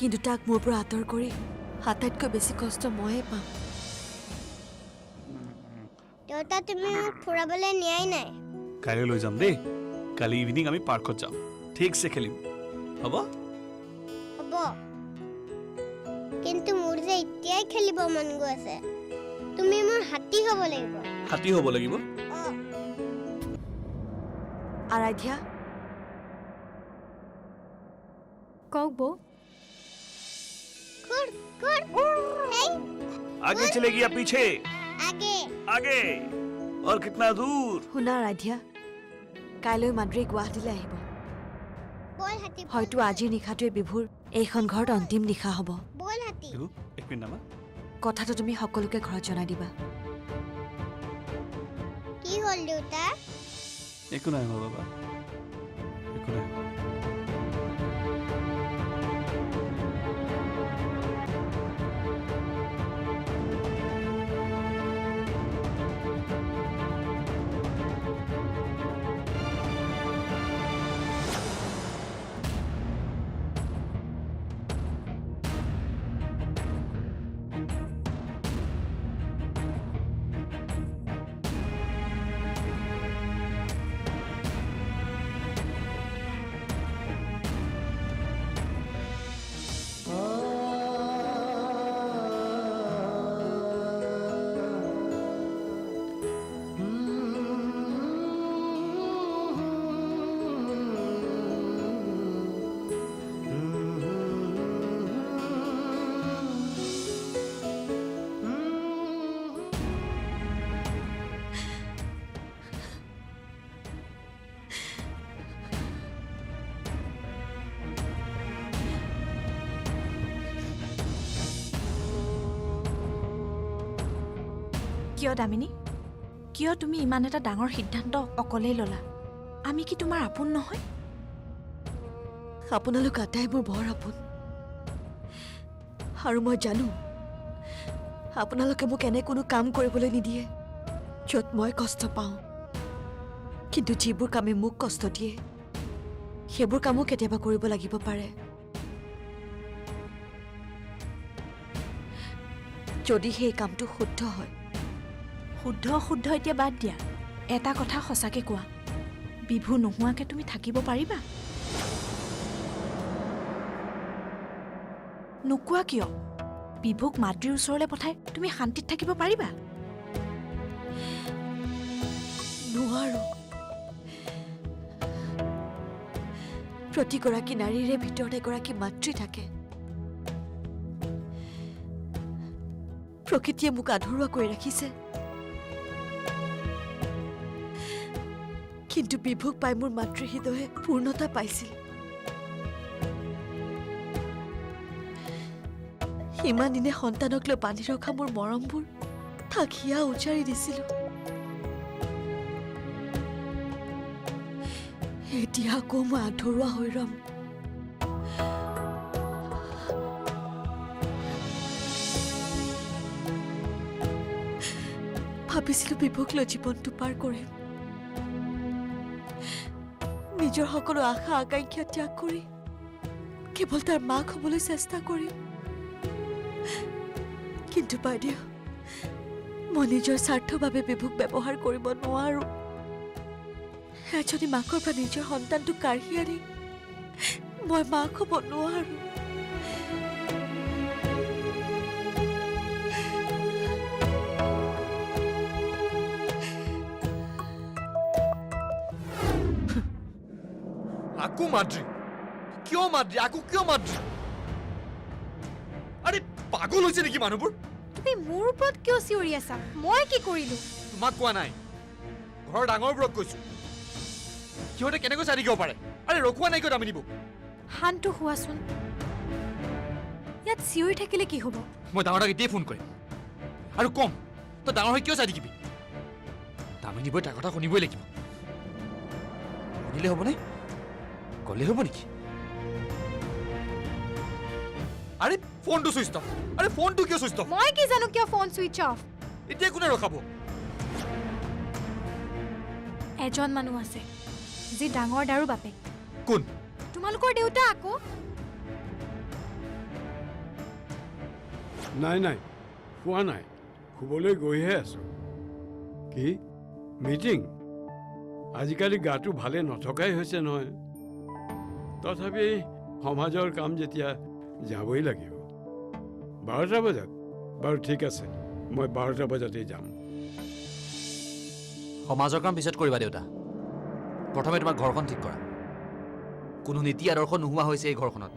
কিন্তু তাক মোৰ পৰা আঁতৰ কৰি আটাইতকৈ বেছি কষ্ট ময়ে পাম। দেউতা তুমি মোক ফুৰাবলৈ নিয়াই নাই। কাইলৈ লৈ যাম দেই। কালি ইভিনিং আমি পাৰ্কত যাম, ঠিকছে খেলিম, হ'ব? হ'ব, কিন্তু মোৰ যে এতিয়াই খেলিব মন গৈ আছে। তুমি মোৰ হাতী হ'ব লাগিব। হাতী হ'ব লাগিব? আৰাধ্যা, কওক বৌ। খুৰ খুৰ হেই आगे चलेगी या पीछे? আগে आगे। और कितना दूर? শুনা আৰাধ্যা, কাইলৈ মাদ্ৰী গুৱাহাটীলৈ আহিব। বল হাতী হয়তো আজিৰ নিশাটোৱে বিভুৰ এইখন ঘৰত অন্তিম নিশা হ'ব। বল হাতী। देखो एक मिनट नामा। কথাটো তুমি সকলোকে ঘৰত জনাই দিবা। কি হ'ল দেউতা? একো নাই হোৱা বাবা, একো নাই হোৱা। কিয় দামিনী, কিয় তুমি ইমান এটা ডাঙৰ সিদ্ধান্ত অকলেই ল'লা? আমি কি তোমাৰ আপোন নহয়? আপোনালোক আটাই মোৰ বৰ আপোন, আৰু মই জানো আপোনালোকে মোক এনে কোনো কাম কৰিবলৈ নিদিয়ে য'ত মই কষ্ট পাওঁ। কিন্তু যিবোৰ কামে মোক কষ্ট দিয়ে সেইবোৰ কামো কেতিয়াবা কৰিব লাগিব পাৰে। যদি সেই কামটো শুদ্ধ হয়। শুদ্ধ শুদ্ধ এতিয়া বাদ দিয়া, এটা কথা সঁচাকে কোৱা, বিভু নোহোৱাকে তুমি থাকিব পাৰিবা? নোকোৱা কিয়? বিভুক মাদ্ৰীৰ ওচৰলৈ পঠাই তুমি শান্তিত থাকিব পাৰিবা? নোৱাৰো। প্ৰতিগৰাকী নাৰীৰে ভিতৰত এগৰাকী মাতৃ থাকে। প্ৰকৃতিয়ে মোক আধৰুৱা কৰি ৰাখিছে, কিন্তু বিভুক পাই মোৰ মাতৃ হৃদয়ে পূৰ্ণতা পাইছিল। ইমান দিনে সন্তানক লৈ বান্ধি ৰখা মোৰ মৰমবোৰ তাক হিয়া উজাৰি দিছিলো। এতিয়া আকৌ মই আধৰুৱা হৈ ৰম। ভাবিছিলো বিভুক লৈ জীৱনটো পাৰ কৰিম, নিজৰ সকলো আশা আকাংক্ষা ত্যাগ কৰি কেৱল তাৰ মাক হ'বলৈ চেষ্টা কৰিম। কিন্তু বাইদেউ, মই নিজৰ স্বাৰ্থৰ বাবে বিভুক ব্যৱহাৰ কৰিব নোৱাৰো। এজনী মাকৰ পৰা নিজৰ সন্তানটো কাঢ়ি আনি মই মাক হ'ব নোৱাৰো। আকো মাদ্ৰী, কিয় মাদ্ৰী? আকো কিয় মাদ্ৰী? আৰে পাগল হৈছে নেকি মানুহবোৰ? তুমি মোৰ ওপৰত কিয় চিঞৰি আছা? মই কি কৰিলো? তোমাক কোৱা নাই, ঘৰৰ ডাঙৰবোৰক কৈছো। সিহঁতে কেনেকৈ চাই থাকিব পাৰে? আৰে ৰখোৱা নাই কিয় দামিনীবুক? শান্ত হোৱাচোন। ইয়াত চিঞৰি থাকিলে কি হ'ব? মই ডাঙৰ দাক এতিয়াই ফোন কৰিম আৰু কম, তই ডাঙৰ হৈ কিয় চাই থাকিবি? দামিনীবুৱে তাৰ কথা শুনিবই লাগিব। শুনিলে হ'বনে? গ'লে হ'ব নেকি? আৰে ফোনটো চুইচ অফ। আৰে ফোনটো কিয় চুইচ অফ? মই কি জানো কিয় ফোন চুইচ অফ? এতিয়া কোনে ৰখাব? এজন মানুহ আছে যি ডাঙৰ দাৰু বাপেক। কোন? তোমালোকৰ দেউতা আকৌ। নাই নাই শোৱা নাই শুবলৈ গৈহে আছোঁ কি মিটিং আজিকালি গাটো ভালে নথকাই হৈছে নহয় তথাপি সমাজৰ কাম যেতিয়া যাবই লাগিব 12টা বজাত বাৰু ঠিক আছে মই 12টা বজাতেই যাম সমাজৰ কাম পিছত কৰিবা দেউতা প্ৰথমে তোমাৰ ঘৰখন ঠিক কৰা কোনো নীতি আদৰ্শ নোহোৱা হৈছে এই ঘৰখনত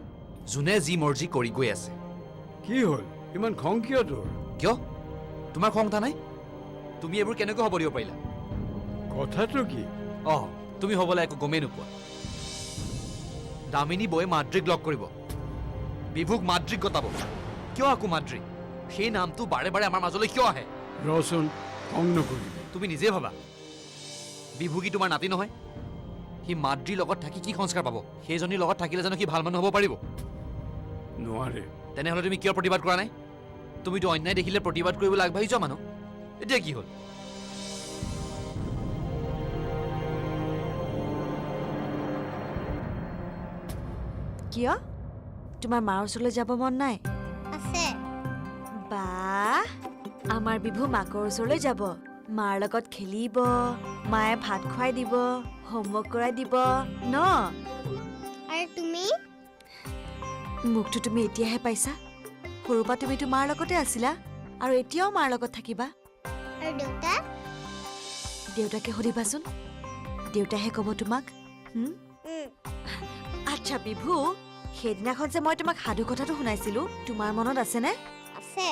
যোনে যি মৰ্জি কৰি গৈ আছে কি হ'ল ইমান খং কিয় তোৰ কিয় তোমাৰ খং উঠা নাই তুমি এইবোৰ কেনেকৈ হ'ব দিব পাৰিলা কথাটো কি তুমি হ'বলৈ একো গমেই নোপোৱা দামিনী বৌয়ে মাদ্ৰিক লগ কৰিব বিভুক মাদ্ৰিক গতাব কিয় আকৌ মাদ্ৰিক সেই নামটো বাৰে বাৰে আমাৰ মাজলৈ কিয় আহে ৰচোন খং নকৰিবি তুমি নিজে ভাবা বিভু কি তোমাৰ নাতি নহয় সি মাদ্ৰিৰ লগত থাকি কি সংস্কাৰ পাব সেইজনীৰ লগত থাকিলে জানো সি ভাল মানুহ হ'ব পাৰিব নোৱাৰে তেনেহ'লে তুমি কিয় প্ৰতিবাদ কৰা নাই তুমিতো অন্যায় দেখিলে প্ৰতিবাদ কৰিবলৈ আগবাঢ়ি যোৱা মানুহ এতিয়া কি হ'ল কিয় তোমাৰ মাৰ ওচৰলৈ যাব মন নাই আছে বা আমাৰ বিভু মাকৰ ওচৰলৈ যাব মাৰ লগত খেলিব মায়ে ভাত খুৱাই দিব হোমৱৰ্ক কৰাই দিব ন আৰু তুমি মোকতো তুমি এতিয়াহে পাইছা সৰুৰ পৰা তুমিতো মাৰ লগতে আছিলা আৰু এতিয়াও মাৰ লগত থাকিবা আৰু দেউতা দেউতাকে সুধিবাচোন দেউতাহে ক'ব তোমাক আচ্ছা বিভু সেইদিনাখন যে মই তোমাক সাধু কথাটো শুনাইছিলো তোমাৰ মনত আছেনে আছে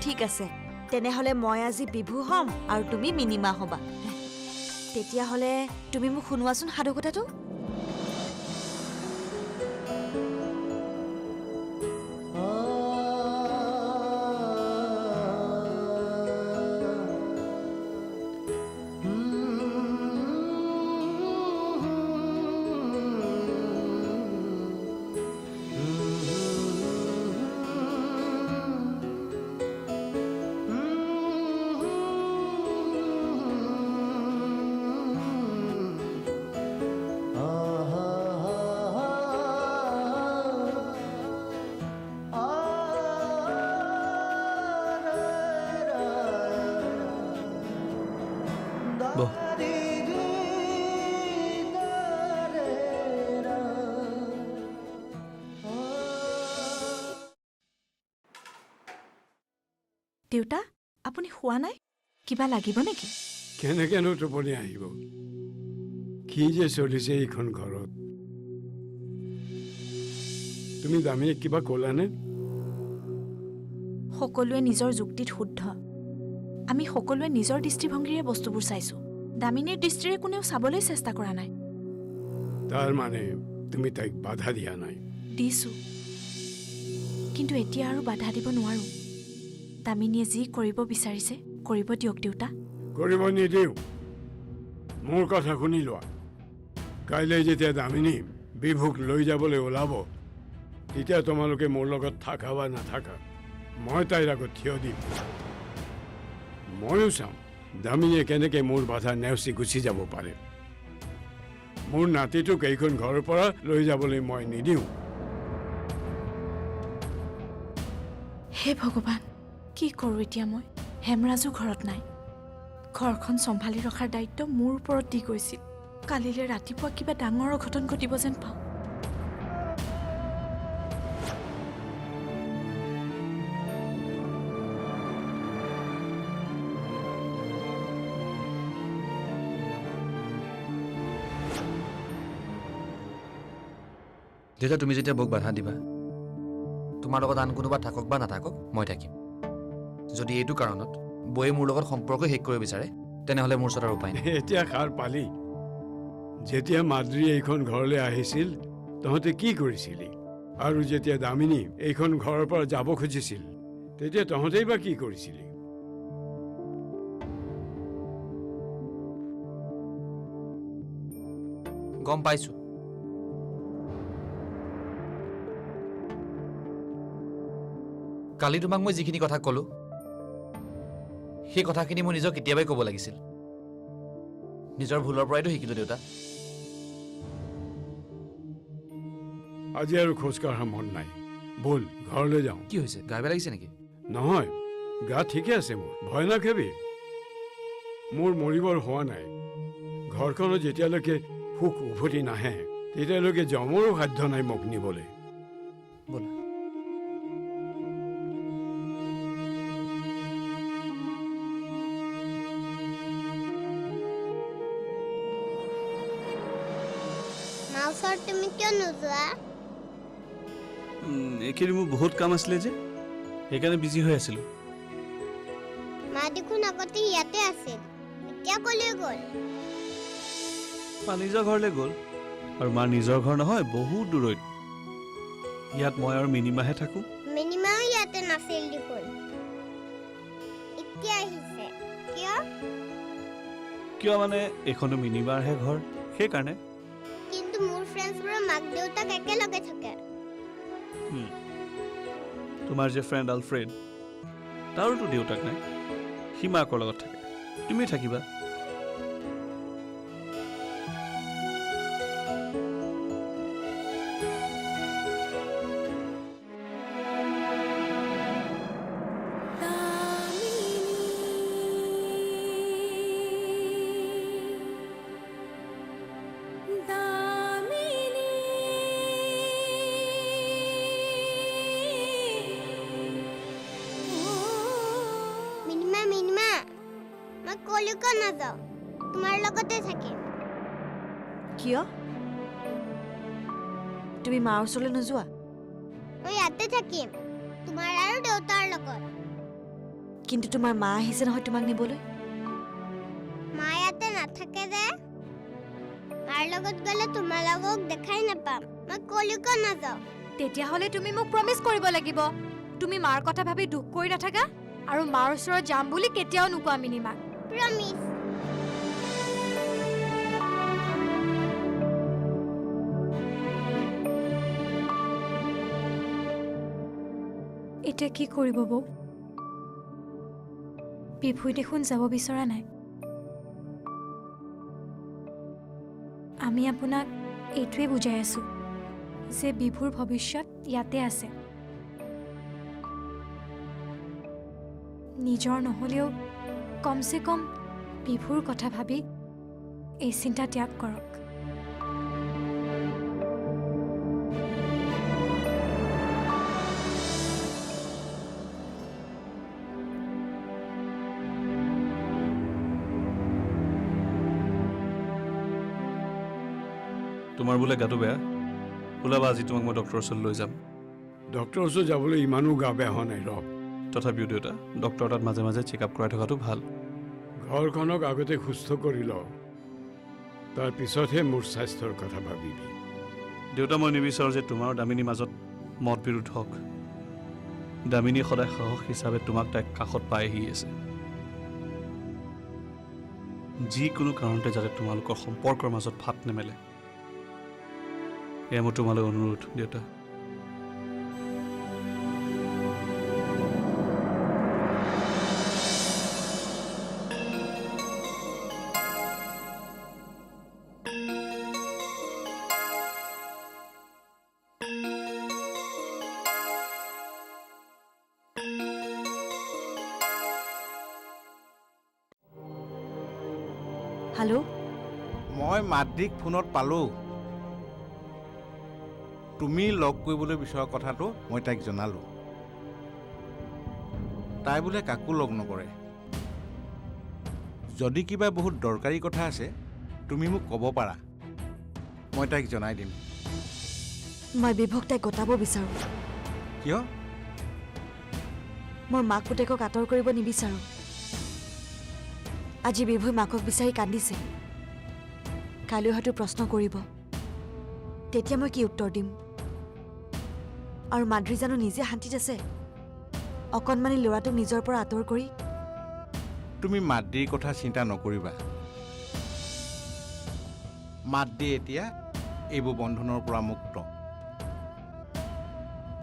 ঠিক আছে তেনেহ'লে মই আজি বিভু হ'ম আৰু তুমি মিনিমা হ'বা তেতিয়াহ'লে তুমি মোক শুনোৱাচোন সাধু কথাটো বহ দেউতা আপুনি শোৱা নাই কিবা লাগিব নেকি কেনেকেনো টোপনি আহিব কি যে চলিছে এইখন ঘৰত তুমি দামীয়ে কিবা ক'লানে সকলোৱে নিজৰ যুক্তিত শুদ্ধ আমি সকলোৱে নিজৰ দৃষ্টিভংগীৰে বস্তুবোৰ চাইছো দামিনীৰ দৃষ্টিৰে কোনেও চাবলৈ চেষ্টা কৰা নাই তাৰ মানে তুমি তাইক বাধা দিয়া নাই দিছো কিন্তু এতিয়া আৰু বাধা দিব নোৱাৰো দামিনীয়ে যি কৰিব বিচাৰিছে কৰিব দিয়ক দেউতা কৰিব নিদিওঁ মোৰ কথা শুনি লোৱা কাইলৈ যেতিয়া দামিনী বিভুক লৈ যাবলৈ ওলাব তেতিয়া তোমালোকে মোৰ লগত থাকা বা নাথাকা মই তাইৰ আগত থিয় দিম ময়ো চাম দামিনীয়ে কেনেকৈ মোৰ বাধা নেওচি গুচি যাব পাৰে মোৰ নাতিটোক এইখন ঘৰৰ পৰা লৈ যাবলৈ মই নিদিওঁ হে ভগৱান কি কৰোঁ এতিয়া মই হেমৰাজো ঘৰত নাই ঘৰখন চম্ভালি ৰখাৰ দায়িত্ব মোৰ ওপৰত দি গৈছিল কালিলৈ ৰাতিপুৱা কিবা ডাঙৰ অঘটন ঘটিব যেন পাওঁ দেউতা তুমি যেতিয়া মোক বাধা দিবা তোমাৰ লগত আন কোনোবা থাকক বা নাথাকক মই থাকিম যদি এইটো কাৰণত বৌয়ে মোৰ লগত সম্পৰ্ক শেষ কৰিব বিচাৰে তেনেহ'লে মোৰ ওচৰত আৰু উপায় নাই এতিয়া সাৰ পালি যেতিয়া মাদ্ৰী এইখন ঘৰলৈ আহিছিল তহঁতে কি কৰিছিলি আৰু যেতিয়া দামিনী এইখন ঘৰৰ পৰা যাব খুজিছিল তেতিয়া তহঁতেই বা কি কৰিছিলি গম পাইছো কালি তোমাক মই যিখিনি কথা ক'লো সেই কথাখিনি মই নিজক কেতিয়াবাই ক'ব লাগিছিল নিজৰ ভুলৰ পৰাইতো শিকিলো দেউতা আজি আৰু খোজ কঢ়া মন নাই বল ঘৰলৈ যাওঁ কি হৈছে গা বেয়া লাগিছে নেকি নহয়, গা ঠিকে আছে মোৰ, ভয় নাখাবি। মোৰ মৰিবৰ হোৱা নাই। ঘৰখনত যেতিয়ালৈকে সুখ উভতি নাহে তেতিয়ালৈকে যমৰো সাধ্য নাই মোক নিবলৈ। ব'লা। মা ওচৰত তুমি কিয় নোযোৱা? এইখিনি মোৰ বহুত কাম আছিলে যে সেইকাৰণে বিজি হৈ আছিলোঁ। মা দেখোন আগতে ইয়াতে আছিল, এতিয়া কলৈ গ'ল? মা নিজৰ ঘৰলৈ গ'ল, আৰু মাৰ নিজৰ ঘৰ নহয়, বহুত দূৰৈত। ইয়াত মই আৰু মিনিমাহে থাকোঁ। মিনিমাও ইয়াতে নাছিল দেখোন, এতিয়া আহিছে। কিয়? কিয় মানে এইখনো মিনিমাৰহে ঘৰ, সেইকাৰণে। কিন্তু মোৰ ফ্ৰেণ্ডছবোৰৰ মাক দেউতাক একেলগে থাকে। তোমাৰ যে ফ্ৰেণ্ড আলফ্ৰেড, তাৰোতো দেউতাক নাই, সি মাকৰ লগত থাকে, তুমি থাকিবা। মিনিমা মিনিমা, মই কলৈকো নাযাওঁ, তোমাৰ লগতে থাকিম। কিয়? তুমি মাৰ ওচৰলৈ নোযোৱা? মই ইয়াতে থাকিম, তোমাৰ আৰু দেউতাৰ লগত। কিন্তু তোমাৰ মা আহিছে নহয় তোমাক নিবলৈ। মা ইয়াতে নাথাকে যে, মাৰ লগত গ'লে তোমালোকক দেখাই নাপাম। মই কলৈকো নাযাওঁ। তেতিয়াহ'লে তুমি মোক প্ৰমিছ কৰিব লাগিব। তুমি মাৰ কথা ভাবি দুখ কৰি নাথাকা আৰু মাৰ ওচৰত যাম বুলি কেতিয়াও নোকোৱা মিনিমাক। প্ৰমিছ। এতিয়া কি কৰিব বৌ? বিভুই দেখোন যাব বিচৰা নাই। আমি আপোনাক এইটোৱে বুজাই আছোঁ যে বিভুৰ ভৱিষ্যত ইয়াতে আছে। নিজৰ নহ'লেও কমচে কম বিভুৰ কথা ভাবি এই চিন্তা ত্যাগ কৰক। তোমাৰ বোলে গাটো বেয়া, ওলাবা, আজি তোমাক মই ডক্টৰৰ ওচৰলৈ লৈ যাম। ডক্টৰৰ ওচৰত যাবলৈ ইমানো গা বেয়া হোৱা নাই। তথাপিও দেউতা, ডক্টৰ তাত মাজে মাজে চেক আপ কৰাই থকাটো ভাল। ঘৰখনক আগতে সুস্থ কৰি ল, তাৰ পিছতহে মোৰ স্বাস্থ্যৰ কথা ভাবিবি। দেউতা, মই নিবিচাৰোঁ যে তোমাৰ আৰু দামিনীৰ মাজত মত বিৰোধ হওক। দামিনী সদায় সাহস হিচাপে তোমাক তাইক কাষত পাই আহি আছে। যিকোনো কাৰণতে যাতে তোমালোকৰ সম্পৰ্কৰ মাজত ফাট নেমেলে, এয়া মোৰ তোমালৈ অনুৰোধ দেউতা। হেল্ল', মই মাদ্ৰিক ফোনত পালোঁ। তুমি লগ কৰিবলৈ বিচৰা কথাটো মই তাইক জনালোঁ। তাই বোলে কাকো লগ নকৰে। যদি কিবা বহুত দৰকাৰী কথা আছে তুমি মোক ক'ব পাৰা, মই তাইক জনাই দিম। মই বিভক তাইক গতাব বিচাৰোঁ। কিয়? মই মাক পুতেকক আঁতৰ কৰিব নিবিচাৰোঁ। আজি বিভুই মাকক বিচাৰি কান্দিছে, কাইলৈ হয়তো প্ৰশ্ন কৰিব। তেতিয়া মই কি উত্তৰ দিম? আৰু মাদ্ৰী জানো নিজে শান্তিত আছে? অকণমানি ল'ৰাটোক নিজৰ পৰা আঁতৰ কৰি। তুমি মাদ্ৰিৰ কথা চিন্তা নকৰিবা। মাদ্ৰি এতিয়া এইবোৰ বন্ধনৰ পৰা মুক্ত।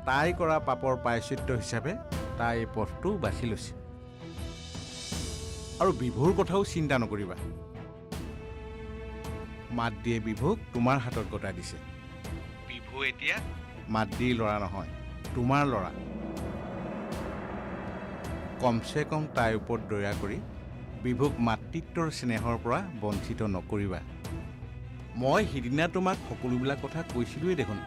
তাই কৰা পাপৰ প্ৰায়শ্চিত্ত হিচাপে তাই এই পথটো বাছি লৈছে। আৰু বিভুৰ কথাও চিন্তা নকৰিবা। মাদ্ৰিয়ে বিভুক তোমাৰ হাতত গতাই দিছে। বিভু এতিয়া মাদ্ৰিৰ ল'ৰা নহয়, তোমাৰ ল'ৰা। কমচে কম তাইৰ ওপৰত দয়া কৰি বিভুক মাতৃত্বৰ স্নেহৰ পৰা বঞ্চিত নকৰিবা। মই সিদিনা তোমাক সকলোবিলাক কথা কৈছিলোৱেই দেখোন।